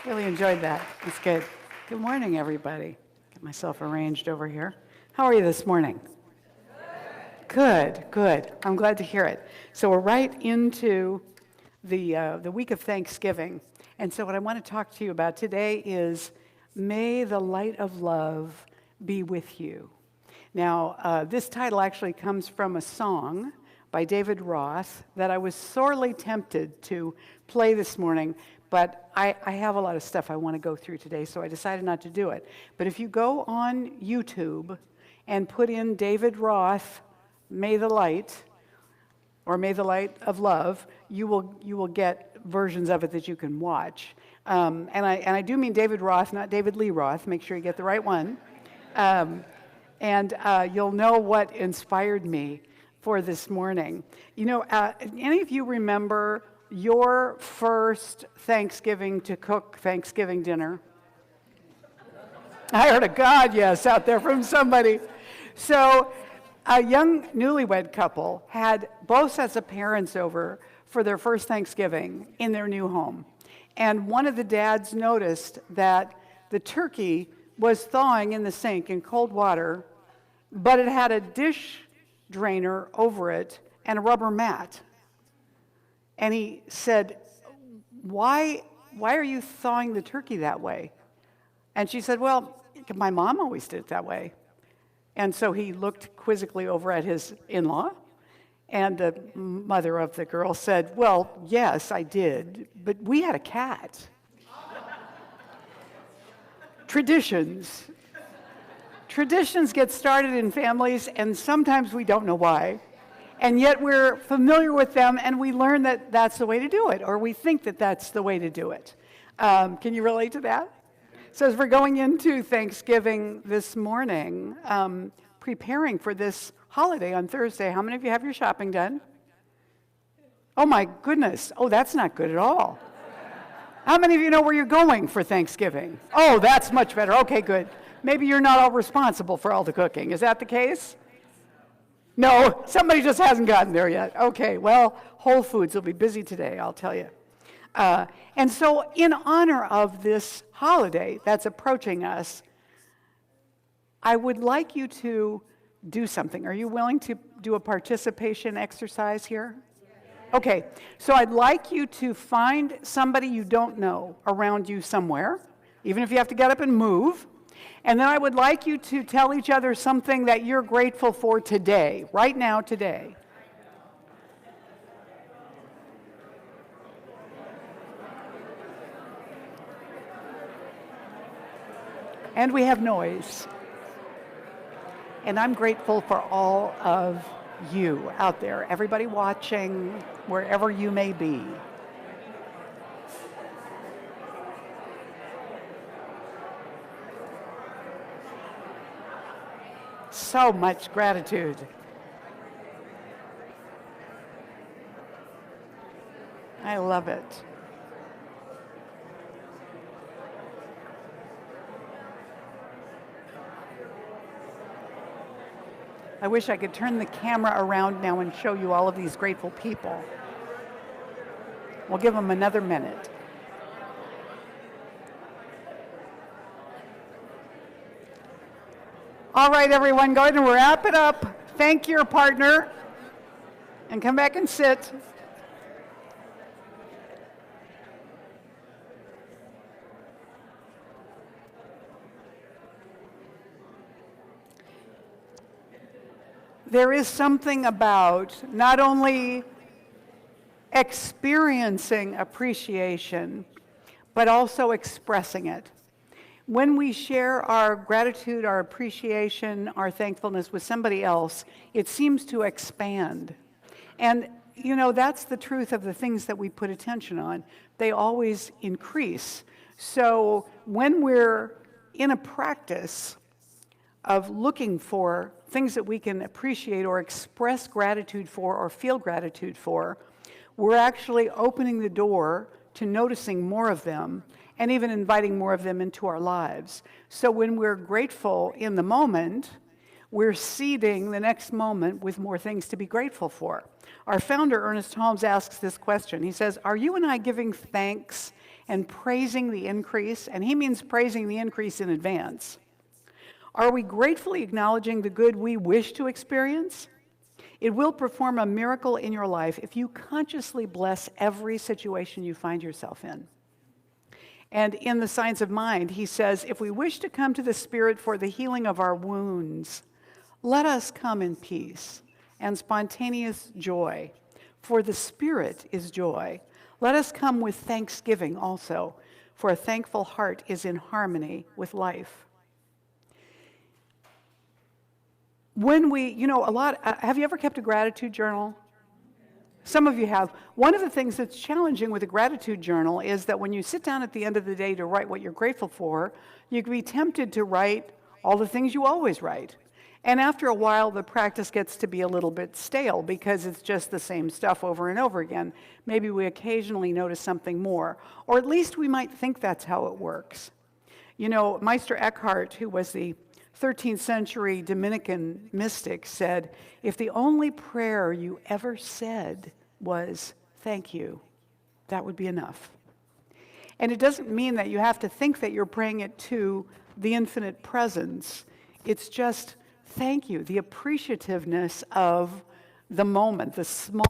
Really enjoyed that. It's good. Good morning, everybody. Get myself arranged over here. How are you this morning? Good, good. I'm glad to hear it. So we're right into the week of Thanksgiving. And so what I want to talk to you about today is, may the light of love be with you. Now, this title actually comes from a song by David Roth that I was sorely tempted to play this morning, but I have a lot of stuff I want to go through today, so I decided not to do it. But if you go on YouTube and put in David Roth, May the Light, or May the Light of Love, you will get versions of it that you can watch. And I do mean David Roth, not David Lee Roth. Make sure you get the right one. And you'll know what inspired me for this morning. You know, any of you remember your first Thanksgiving to cook Thanksgiving dinner? I heard a God yes out there from somebody. So a young newlywed couple had both sets of parents over for their first Thanksgiving in their new home. And one of the dads noticed that the turkey was thawing in the sink in cold water, but it had a dish drainer over it and a rubber mat. And he said, why are you thawing the turkey that way? And she said, well, my mom always did it that way. And so he looked quizzically over at his in-law, and the mother of the girl said, well, yes, I did, but we had a cat. Traditions get started in families, and sometimes we don't know why. And yet we're familiar with them, and we learn that that's the way to do it, or we think that that's the way to do it. Can you relate to that? So as we're going into Thanksgiving this morning, preparing for this holiday on Thursday, how many of you have your shopping done? Oh my goodness. Oh, that's not good at all. How many of you know where you're going for Thanksgiving? Oh, that's much better. Okay, good. Maybe you're not all responsible for all the cooking. Is that the case? No, somebody just hasn't gotten there yet. Okay, well, Whole Foods will be busy today, I'll tell you. And so in honor of this holiday that's approaching us, I would like you to do something. Are you willing to do a participation exercise here? Okay, so I'd like you to find somebody you don't know around you somewhere, even if you have to get up and move. And then I would like you to tell each other something that you're grateful for today, right now, today. And we have noise. And I'm grateful for all of you out there, everybody watching, wherever you may be. So much gratitude. I love it. I wish I could turn the camera around now and show you all of these grateful people. We'll give them another minute. All right, everyone, go ahead and wrap it up. Thank your partner, and come back and sit. There is something about not only experiencing appreciation, but also expressing it. When we share our gratitude, our appreciation, our thankfulness with somebody else, it seems to expand. And, you know, that's the truth of the things that we put attention on. They always increase. So when we're in a practice of looking for things that we can appreciate or express gratitude for or feel gratitude for, we're actually opening the door to noticing more of them and even inviting more of them into our lives. So when we're grateful in the moment, we're seeding the next moment with more things to be grateful for. Our founder, Ernest Holmes, asks this question. He says, are you and I giving thanks and praising the increase, and he means praising the increase in advance. Are we gratefully acknowledging the good we wish to experience? It will perform a miracle in your life if you consciously bless every situation you find yourself in. And in the Science of Mind, he says, if we wish to come to the Spirit for the healing of our wounds, let us come in peace and spontaneous joy, for the Spirit is joy. Let us come with thanksgiving also, for a thankful heart is in harmony with life. When we, have you ever kept a gratitude journal? Some of you have. One of the things that's challenging with a gratitude journal is that when you sit down at the end of the day to write what you're grateful for, you can be tempted to write all the things you always write. And after a while, the practice gets to be a little bit stale because it's just the same stuff over and over again. Maybe we occasionally notice something more, or at least we might think that's how it works. Meister Eckhart, who was the 13th century Dominican mystic, said, if the only prayer you ever said was, thank you, that would be enough. And it doesn't mean that you have to think that you're praying it to the infinite presence. It's just, thank you, the appreciativeness of the moment, the small.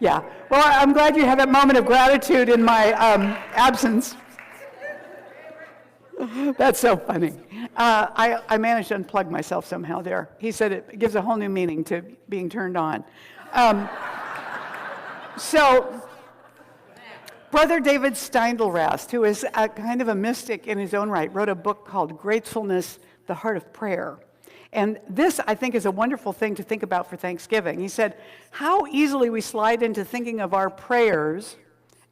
Yeah. Well, I'm glad you had that moment of gratitude in my absence. That's so funny. I managed to unplug myself somehow there. He said it gives a whole new meaning to being turned on. So, Brother David Steindl-Rast, who is a kind of a mystic in his own right, wrote a book called Gratefulness, the Heart of Prayer. And this, I think, is a wonderful thing to think about for Thanksgiving. He said, how easily we slide into thinking of our prayers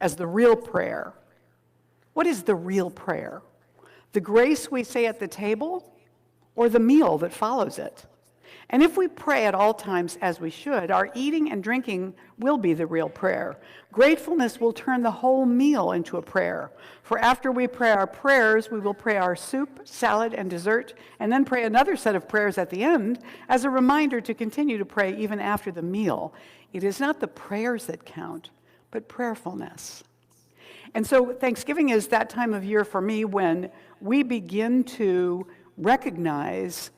as the real prayer. What is the real prayer? The grace we say at the table or the meal that follows it? And if we pray at all times as we should, our eating and drinking will be the real prayer. Gratefulness will turn the whole meal into a prayer. For after we pray our prayers, we will pray our soup, salad, and dessert, and then pray another set of prayers at the end as a reminder to continue to pray even after the meal. It is not the prayers that count, but prayerfulness. And so Thanksgiving is that time of year for me when we begin to recognize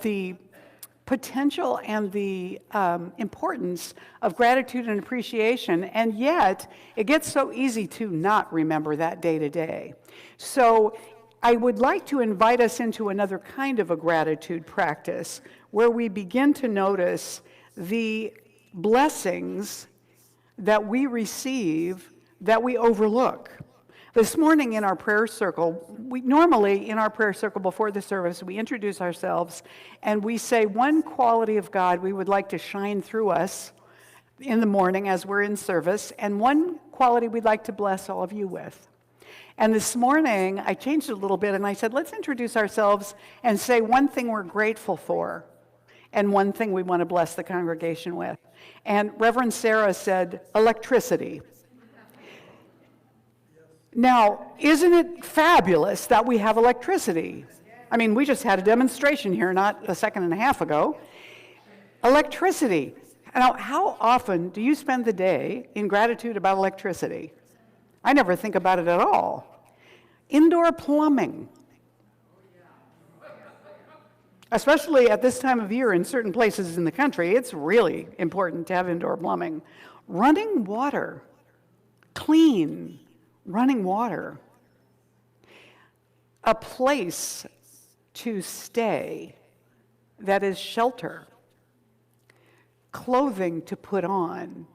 the potential and the importance of gratitude and appreciation, and yet it gets so easy to not remember that day to day. So I would like to invite us into another kind of a gratitude practice where we begin to notice the blessings that we receive that we overlook. This morning in our prayer circle, normally in our prayer circle before the service, we introduce ourselves and we say one quality of God we would like to shine through us in the morning as we're in service, and one quality we'd like to bless all of you with. And this morning, I changed it a little bit and I said, let's introduce ourselves and say one thing we're grateful for and one thing we want to bless the congregation with. And Reverend Sarah said, electricity. Now, isn't it fabulous that we have electricity? I mean, we just had a demonstration here not a second and a half ago. Electricity. Now, how often do you spend the day in gratitude about electricity? I never think about it at all. Indoor plumbing. Especially at this time of year in certain places in the country, it's really important to have indoor plumbing. Running water. Clean running water, a place to stay that is shelter, clothing to put on.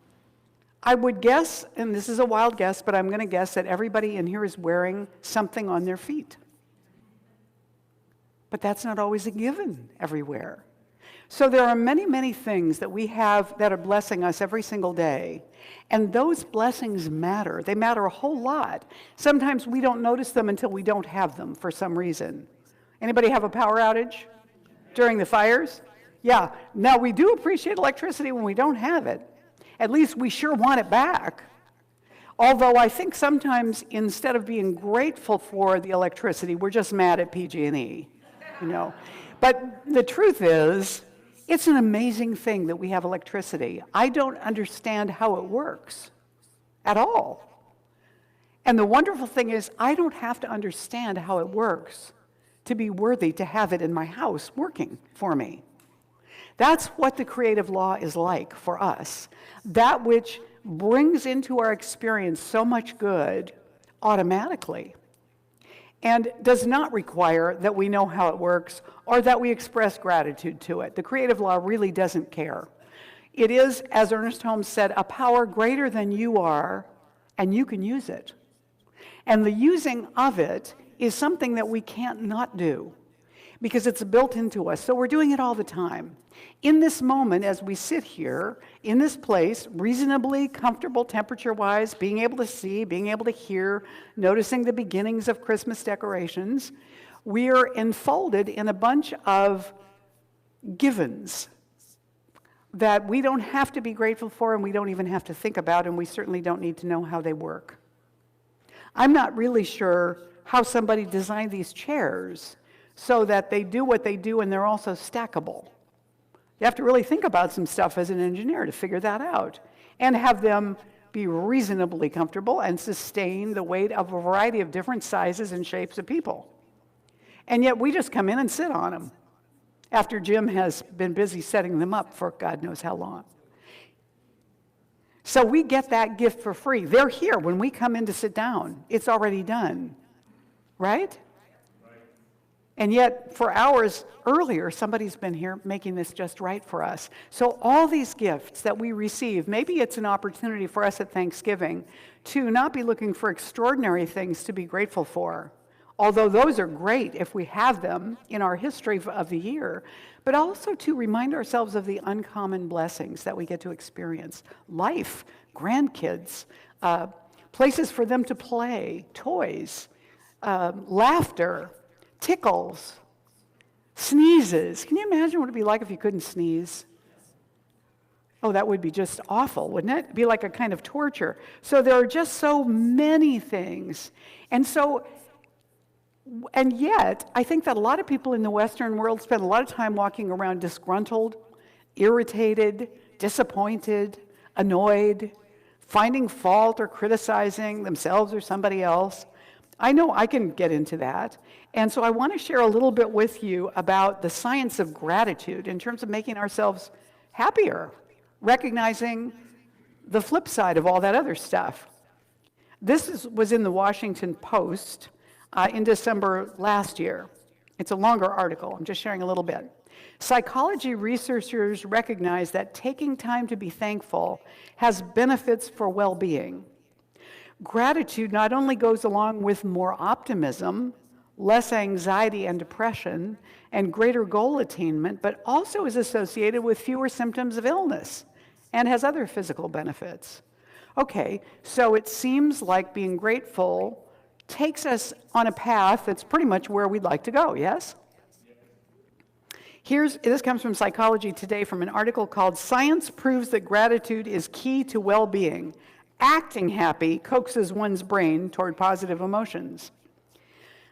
I would guess, and this is a wild guess, but I'm going to guess that everybody in here is wearing something on their feet. But that's not always a given everywhere. So there are many, many things that we have that are blessing us every single day. And those blessings matter. They matter a whole lot. Sometimes we don't notice them until we don't have them for some reason. Anybody have a power outage during the fires? Yeah. Now, we do appreciate electricity when we don't have it. At least we sure want it back. Although I think sometimes instead of being grateful for the electricity, we're just mad at PG&E, you know. But the truth is, it's an amazing thing that we have electricity. I don't understand how it works at all. And the wonderful thing is, I don't have to understand how it works to be worthy to have it in my house working for me. That's what the creative law is like for us. That which brings into our experience so much good automatically, and does not require that we know how it works or that we express gratitude to it. The creative law really doesn't care. It is, as Ernest Holmes said, a power greater than you are, and you can use it. And the using of it is something that we can't not do because it's built into us. So we're doing it all the time. In this moment, as we sit here, in this place, reasonably comfortable temperature-wise, being able to see, being able to hear, noticing the beginnings of Christmas decorations, we are enfolded in a bunch of givens that we don't have to be grateful for and we don't even have to think about, and we certainly don't need to know how they work. I'm not really sure how somebody designed these chairs so that they do what they do and they're also stackable. You have to really think about some stuff as an engineer to figure that out and have them be reasonably comfortable and sustain the weight of a variety of different sizes and shapes of people. And yet we just come in and sit on them after Jim has been busy setting them up for God knows how long. So we get that gift for free. They're here when we come in to sit down. It's already done, right? And yet, for hours earlier, somebody's been here making this just right for us. So all these gifts that we receive, maybe it's an opportunity for us at Thanksgiving to not be looking for extraordinary things to be grateful for, although those are great if we have them in our history of the year, but also to remind ourselves of the uncommon blessings that we get to experience. Life, grandkids, places for them to play, toys, laughter, tickles, sneezes. Can you imagine what it'd be like if you couldn't sneeze? Oh, that would be just awful, wouldn't it? It'd be like a kind of torture. So there are just so many things. And yet, I think that a lot of people in the Western world spend a lot of time walking around disgruntled, irritated, disappointed, annoyed, finding fault or criticizing themselves or somebody else. I know I can get into that. And so I want to share a little bit with you about the science of gratitude in terms of making ourselves happier, recognizing the flip side of all that other stuff. This was in the Washington Post in December last year. It's a longer article. I'm just sharing a little bit. Psychology researchers recognize that taking time to be thankful has benefits for well-being. Gratitude not only goes along with more optimism, less anxiety and depression, and greater goal attainment, but also is associated with fewer symptoms of illness and has other physical benefits. Okay, so it seems like being grateful takes us on a path that's pretty much where we'd like to go, yes? This comes from Psychology Today from an article called "Science Proves That Gratitude is Key to Well-Being. Acting happy coaxes one's brain toward positive emotions."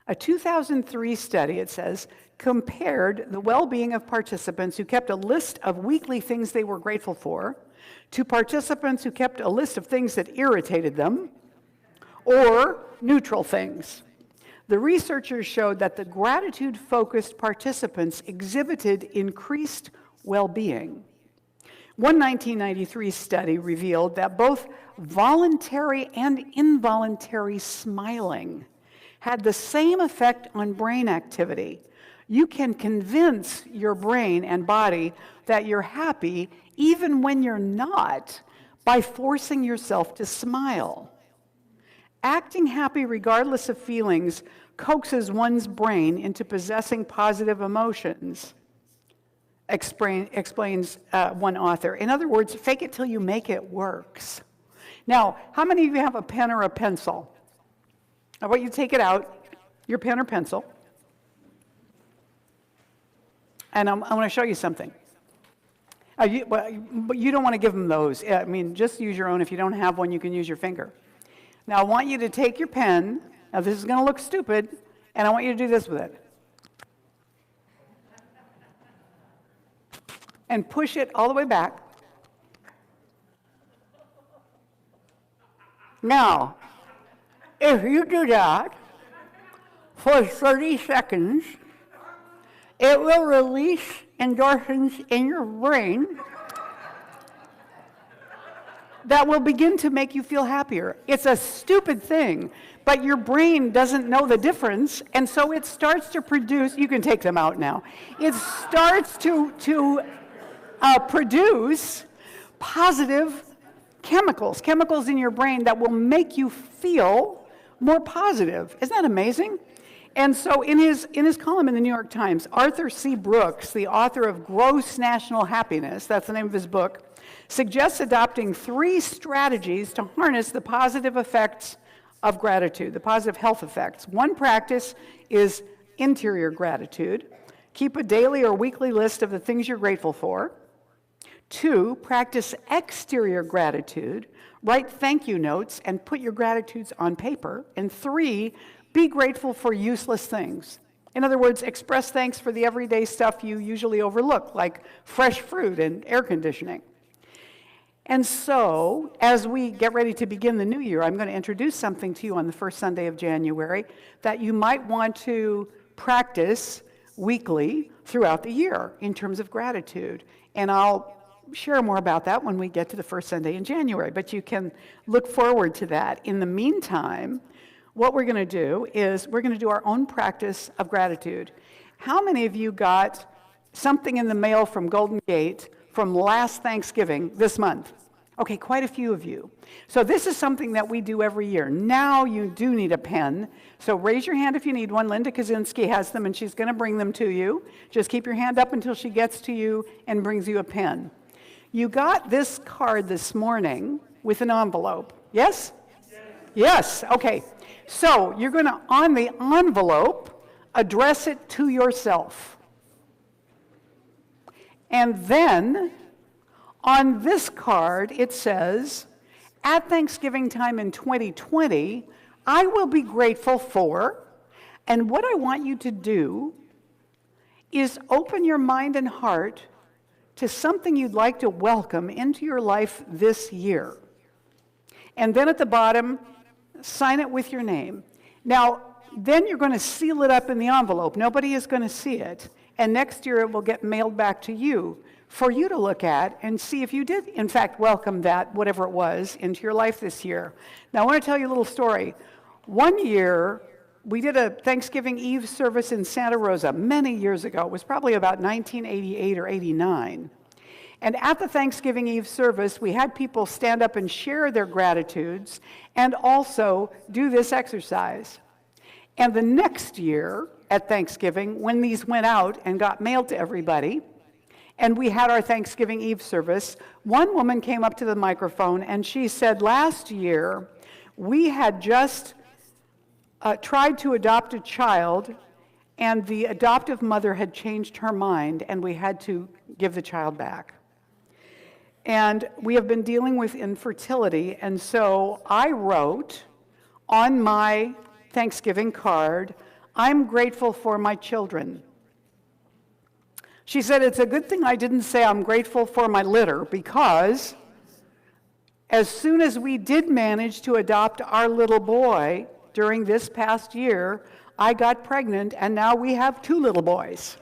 A 2003 study, it says, compared the well-being of participants who kept a list of weekly things they were grateful for to participants who kept a list of things that irritated them or neutral things. The researchers showed that the gratitude-focused participants exhibited increased well-being. One 1993 study revealed that both voluntary and involuntary smiling had the same effect on brain activity. You can convince your brain and body that you're happy even when you're not by forcing yourself to smile. Acting happy regardless of feelings coaxes one's brain into possessing positive emotions. explains one author. In other words, fake it till you make it works. Now, how many of you have a pen or a pencil? I want you to take it out, your pen or pencil, and I want to show you something. But you don't want to give them those. I mean, just use your own. If you don't have one, you can use your finger. Now, I want you to take your pen. Now, this is going to look stupid, and I want you to do this with it. And push it all the way back. Now, if you do that for 30 seconds, it will release endorphins in your brain that will begin to make you feel happier. It's a stupid thing, but your brain doesn't know the difference, and so it starts to produce, you can take them out now, it starts to produce positive chemicals in your brain that will make you feel more positive. Isn't that amazing? And so in his column in the New York Times, Arthur C. Brooks, the author of Gross National Happiness, that's the name of his book, suggests adopting 3 strategies to harness the positive effects of gratitude, the positive health effects. One practice is interior gratitude. Keep a daily or weekly list of the things you're grateful for. 2, practice exterior gratitude. Write thank you notes and put your gratitudes on paper. And 3, be grateful for useless things. In other words, express thanks for the everyday stuff you usually overlook, like fresh fruit and air conditioning. And so, as we get ready to begin the new year, I'm going to introduce something to you on the first Sunday of January that you might want to practice weekly throughout the year in terms of gratitude. And I'll share more about that when we get to the first Sunday in January, but you can look forward to that. In the meantime, what we're going to do is we're going to do our own practice of gratitude. How many of you got something in the mail from Golden Gate from last Thanksgiving this month? Okay, quite a few of you. So this is something that we do every year. Now you do need a pen. So raise your hand if you need one. Linda Kaczynski has them, and she's going to bring them to you. Just keep your hand up until she gets to you and brings you a pen. You got this card this morning with an envelope. Yes? Yes. Okay. So you're going to, on the envelope, address it to yourself. And then on this card, it says, at Thanksgiving time in 2020, I will be grateful for, and what I want you to do is open your mind and heart to something you'd like to welcome into your life this year. And then at the bottom, sign it with your name. Now, then you're going to seal it up in the envelope. Nobody is going to see it. And next year it will get mailed back to you for you to look at and see if you did, in fact, welcome that, whatever it was, into your life this year. Now, I want to tell you a little story. One year, we did a Thanksgiving Eve service in Santa Rosa many years ago. It was probably about 1988 or 89. And at the Thanksgiving Eve service, we had people stand up and share their gratitudes and also do this exercise. And the next year at Thanksgiving, when these went out and got mailed to everybody, and we had our Thanksgiving Eve service, one woman came up to the microphone and she said, last year, we had just tried to adopt a child, and the adoptive mother had changed her mind, and we had to give the child back. And we have been dealing with infertility, and so I wrote on my Thanksgiving card, I'm grateful for my children. She said, it's a good thing I didn't say I'm grateful for my litter, because as soon as we did manage to adopt our little boy during this past year, I got pregnant, and now we have 2 little boys.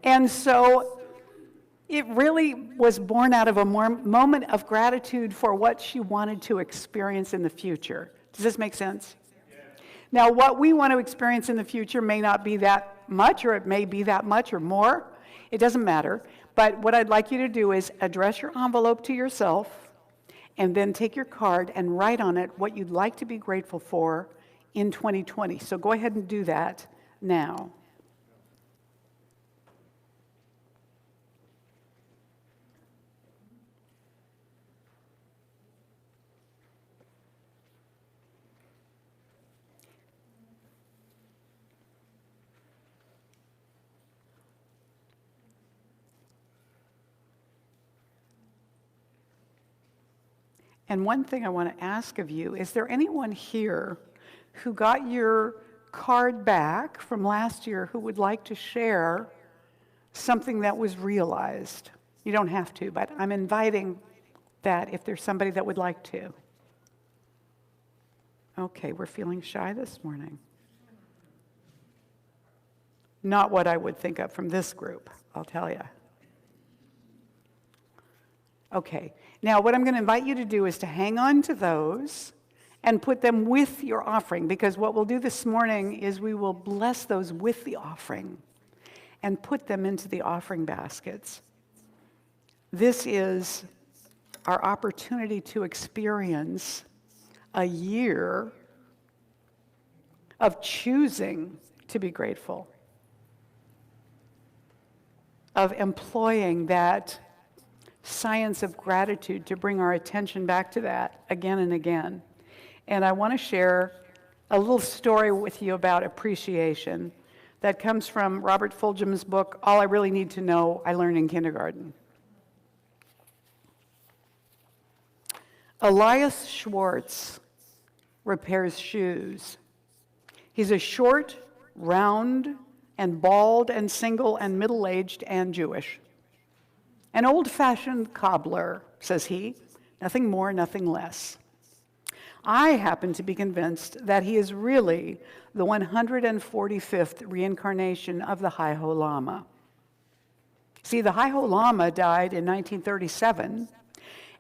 And so it really was born out of a moment of gratitude for what she wanted to experience in the future. Does this make sense? Yeah. Now, what we want to experience in the future may not be that much, or it may be that much or more. It doesn't matter. But what I'd like you to do is address your envelope to yourself, and then take your card and write on it what you'd like to be grateful for in 2020. So go ahead and do that now. And one thing I want to ask of you, is there anyone here who got your card back from last year who would like to share something that was realized? You don't have to, but I'm inviting that if there's somebody that would like to. Okay, we're feeling shy this morning. Not what I would think of from this group, I'll tell you. Okay, now what I'm going to invite you to do is to hang on to those and put them with your offering, because what we'll do this morning is we will bless those with the offering and put them into the offering baskets. This is our opportunity to experience a year of choosing to be grateful, of employing that science of gratitude to bring our attention back to that again and again. And I want to share a little story with you about appreciation that comes from Robert Fulghum's book, All I Really Need to Know I Learned in Kindergarten. Elias Schwartz repairs shoes. He's a short, round, and bald, and single, and middle-aged, and Jewish. An old-fashioned cobbler, says he, nothing more, nothing less. I happen to be convinced that he is really the 145th reincarnation of the High-Ho Lama. See, the High-Ho Lama died in 1937,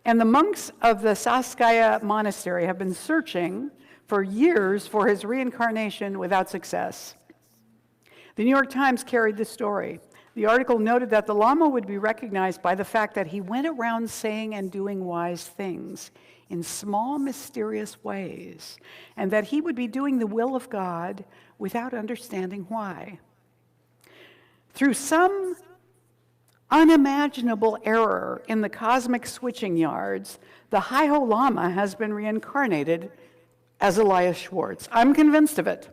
and the monks of the Saskaya Monastery have been searching for years for his reincarnation without success. The New York Times carried the story. The article noted that the Lama would be recognized by the fact that he went around saying and doing wise things in small, mysterious ways, and that he would be doing the will of God without understanding why. Through some unimaginable error in the cosmic switching yards, the High-Ho Lama has been reincarnated as Elias Schwartz. I'm convinced of it.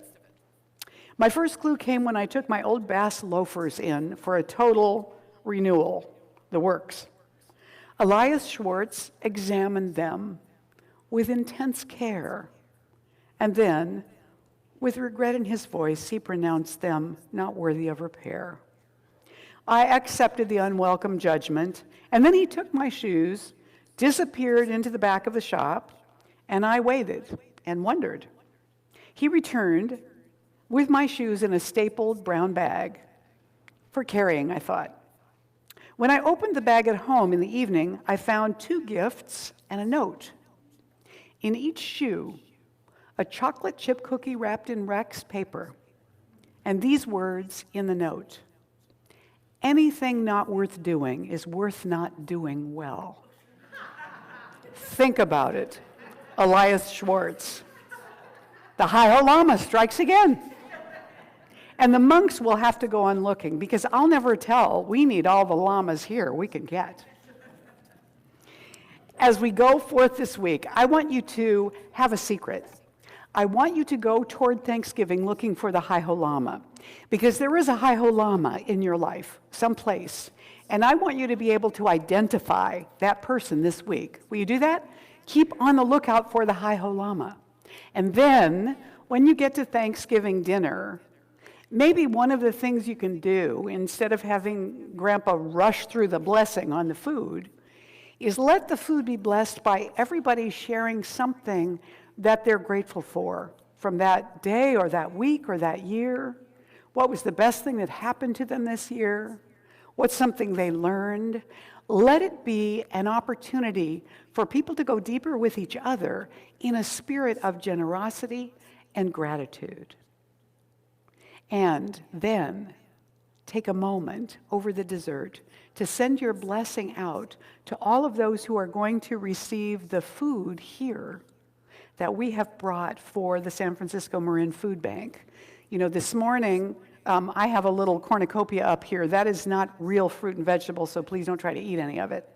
My first clue came when I took my old Bass loafers in for a total renewal, the works. Elias Schwartz examined them with intense care, and then, with regret in his voice, he pronounced them not worthy of repair. I accepted the unwelcome judgment, and then he took my shoes, disappeared into the back of the shop, and I waited and wondered. He returned with my shoes in a stapled brown bag for carrying, I thought. When I opened the bag at home in the evening, I found 2 gifts and a note. In each shoe, a chocolate chip cookie wrapped in Rex paper, and these words in the note: anything not worth doing is worth not doing well. Think about it, Elias Schwartz. The High-Ho Lama strikes again. And the monks will have to go on looking, because I'll never tell. We need all the lamas here we can get. As we go forth this week, I want you to have a secret. I want you to go toward Thanksgiving looking for the High-Ho Lama, because there is a High-Ho Lama in your life, someplace. And I want you to be able to identify that person this week. Will you do that? Keep on the lookout for the High-Ho Lama. And then, when you get to Thanksgiving dinner, maybe one of the things you can do, instead of having Grandpa rush through the blessing on the food, is let the food be blessed by everybody sharing something that they're grateful for from that day or that week or that year. What was the best thing that happened to them this year? What's something they learned? Let it be an opportunity for people to go deeper with each other in a spirit of generosity and gratitude. And then take a moment over the dessert to send your blessing out to all of those who are going to receive the food here that we have brought for the San Francisco Marin Food Bank. You know, this morning, I have a little cornucopia up here. That is not real fruit and vegetables, so please don't try to eat any of it.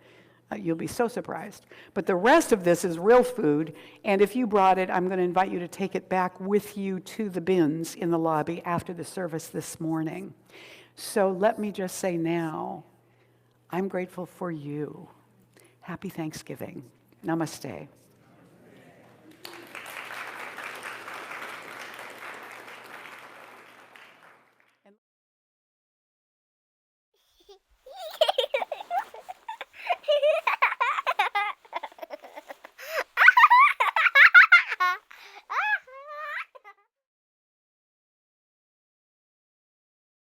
You'll be so surprised. But the rest of this is real food, and if you brought it, I'm going to invite you to take it back with you to the bins in the lobby after the service this morning. So let me just say now, I'm grateful for you. Happy Thanksgiving. Namaste.